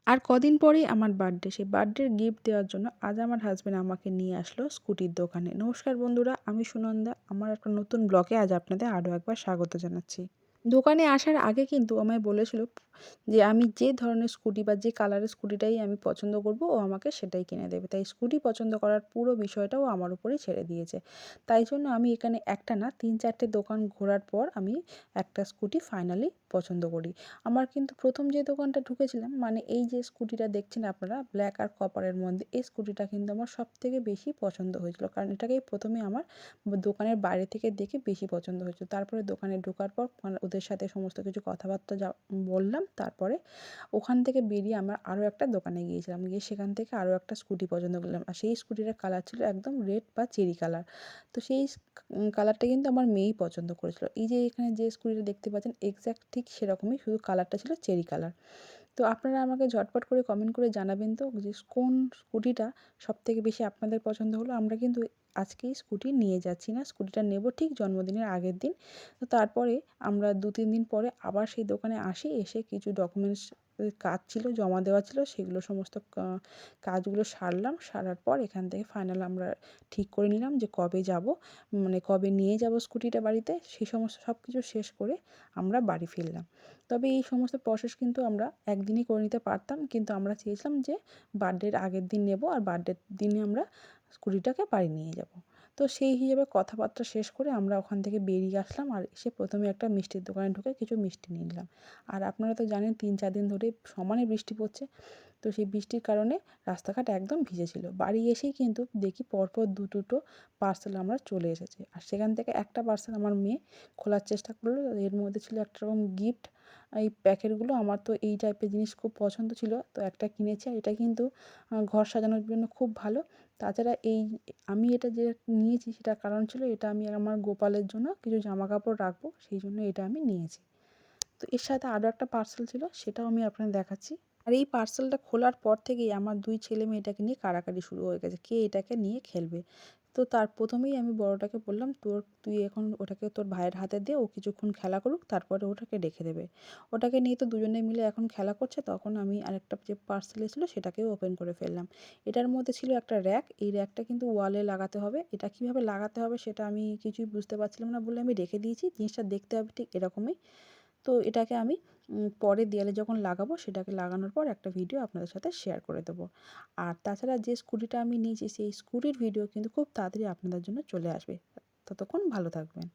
আর কদিন পরেই আমার বার্থডে। সেই বার্থডের গিফট দেওয়ার জন্য আজ আমার হাসব্যান্ড আমাকে নিয়ে আসলো স্কুটির দোকানে। নমস্কার বন্ধুরা, আমি সুনন্দা। আমার একটা নতুন ব্লগে আজ আপনাদের আরও একবার স্বাগত জানাচ্ছি। দোকানে আসার আগে কিন্তু আমায় বলেছিল যে আমি যে ধরনের স্কুটি বা যে কালারের স্কুটিটাই আমি পছন্দ করব ও আমাকে সেটাই কিনে দেবে। তাই স্কুটি পছন্দ করার পুরো বিষয়টাও আমার উপরেই ছেড়ে দিয়েছে। তাই জন্য আমি এখানে একটা না ৩-৪টে দোকান ঘোরার পর আমি একটা স্কুটি ফাইনালি পছন্দ করি। আমার কিন্তু ১ম যে দোকানটা ঢুকেছিলাম, মানে এই যে স্কুটিটা দেখছেন আপনারা ব্ল্যাক আর কপারের মধ্যে, এই স্কুটিটা কিন্তু আমার সবথেকে বেশি পছন্দ হয়েছিল। কারণ এটাকেই ১ম এ আমার দোকানের বাইরে থেকে দেখে বেশি পছন্দ হয়েছিল। তারপরে দোকানে ঢোকার পর মানে ওদের সাথে সমস্ত কিছু কথাবার্তা বললাম। তারপরে ওখান থেকে বেরিয়ে আমরা আরও একটা দোকানে গিয়েছিলাম। গিয়ে সেখান থেকে আরও একটা স্কুটি পছন্দ করলাম। আর সেই স্কুটিটার কালার ছিল একদম রেড বা চেরি কালার। তো সেই কালারটা কিন্তু আমার মেয়েই পছন্দ করেছিল। এই যে এখানে যে স্কুটিটা দেখতে পাচ্ছেন এক্সাক্ট ঠিক সেরকমই, শুধু কালারটা ছিল চেরি কালার। তো আপনারা আমাকে ঝটপট করে কমেন্ট করে জানাবেন তো যে কোন স্কুটিটা সবথেকে বেশি আপনাদের পছন্দ হলো। আমরা কিন্তু আজকেই স্কুটি নিয়ে যাচ্ছি না, স্কুটিটা নেব ঠিক জন্মদিনের আগের দিন। তো তারপরে আমরা ২-৩ দিন পরে আবার সেই দোকানে আসি। এসে কিছু ডকুমেন্টস কাজ ছিল, জমা দেওয়া ছিল, সেগুলো সমস্ত কাজগুলো সারলাম। সারার পর এখান থেকে ফাইনাল আমরা ঠিক করে নিলাম যে কবে যাব, মানে কবে নিয়ে যাব স্কুটিটা বাড়িতে। সেই সমস্ত সব কিছু শেষ করে আমরা বাড়ি ফিরলাম। তবে এই সমস্ত প্রসেস কিন্তু আমরা একদিনই করে নিতে পারতাম, কিন্তু আমরা চেয়েছিলাম যে বার্থডের আগের দিন নেব আর বার্থডের দিনে আমরা স্কুটিটাকে বাড়ি নিয়ে যাব। তো সেই হিসেবে কথাবার্তা শেষ করে আমরা ওখান থেকে বেরিয়ে আসলাম আর এসে প্রথমে একটা মিষ্টির দোকানে ঢুকে কিছু মিষ্টি নিয়ে নিলাম। আর আপনারা তো জানেন ৩-৪ দিন ধরে সমানে বৃষ্টি পড়ছে। তো সেই বৃষ্টির কারণে রাস্তাঘাট একদম ভিজেছিল। বাড়ি এসেই কিন্তু দেখি পরপর দুটো পার্সেল আমরা চলে এসেছে। আর সেখান থেকে একটা পার্সেল আমার মেয়ে খোলার চেষ্টা করলো। এর মধ্যে ছিল একটা রকম গিফট। এই প্যাকেটগুলো আমার তো এই টাইপের জিনিস খুব পছন্দ ছিল। তো একটা কিনেছি আর এটা কিন্তু ঘর সাজানোর জন্য খুব ভালো। তাছাড়া আমি এটা যে নিয়েছি সেটার কারণ ছিল এটা আমি আমার গোপালের জন্য কিছু জামাকাপড় রাখবো, সেই জন্য এটা আমি নিয়েছি। তো এর সাথে আরও একটা পার্সেল ছিল, সেটাও আমি আপনাদের দেখাচ্ছি। আর এই পার্সেলটা খোলার পর থেকেই আমার ২ ছেলে-মেয়ে এটাকে নিয়ে কাড়াকাড়ি শুরু হয়ে গেছে। কে এটাকে নিয়ে খেলবে? তো তার ১ম এই আমি বড়টাকে বললাম, তুই এখন ওটাকে তোর ভাইয়ের হাতে দে, ও কিছুক্ষণ খেলা করুক, তারপরে ওটাকে রেখে দেবে।" ওটাকে নিয়ে তো দুজনে মিলে এখন খেলা করছে। তখন আমি আরেকটা যে পার্সেল এসেছিল সেটাকেও ওপেন করে ফেললাম। এটার মধ্যে ছিল একটা র‍্যাক। এই র‍্যাকটা কিন্তু ওয়ালে লাগাতে হবে। এটা কীভাবে লাগাতে হবে সেটা আমি কিছুই বুঝতে পারছিলাম না বলে আমি রেখে দিয়েছি। জিনিসটা দেখতে হবে ঠিক এরকমই। তো এটাকে আমি পরে দেয়ালে যখন লাগাবো সেটাকে লাগানোর পর একটা ভিডিও আপনাদের সাথে শেয়ার করে দেবো। আর তাছাড়া যে স্কুটিটা আমি নিয়েছি সেই স্কুটির ভিডিও কিন্তু খুব তাড়াতাড়ি আপনাদের জন্য চলে আসবে। ততক্ষণ ভালো থাকবেন।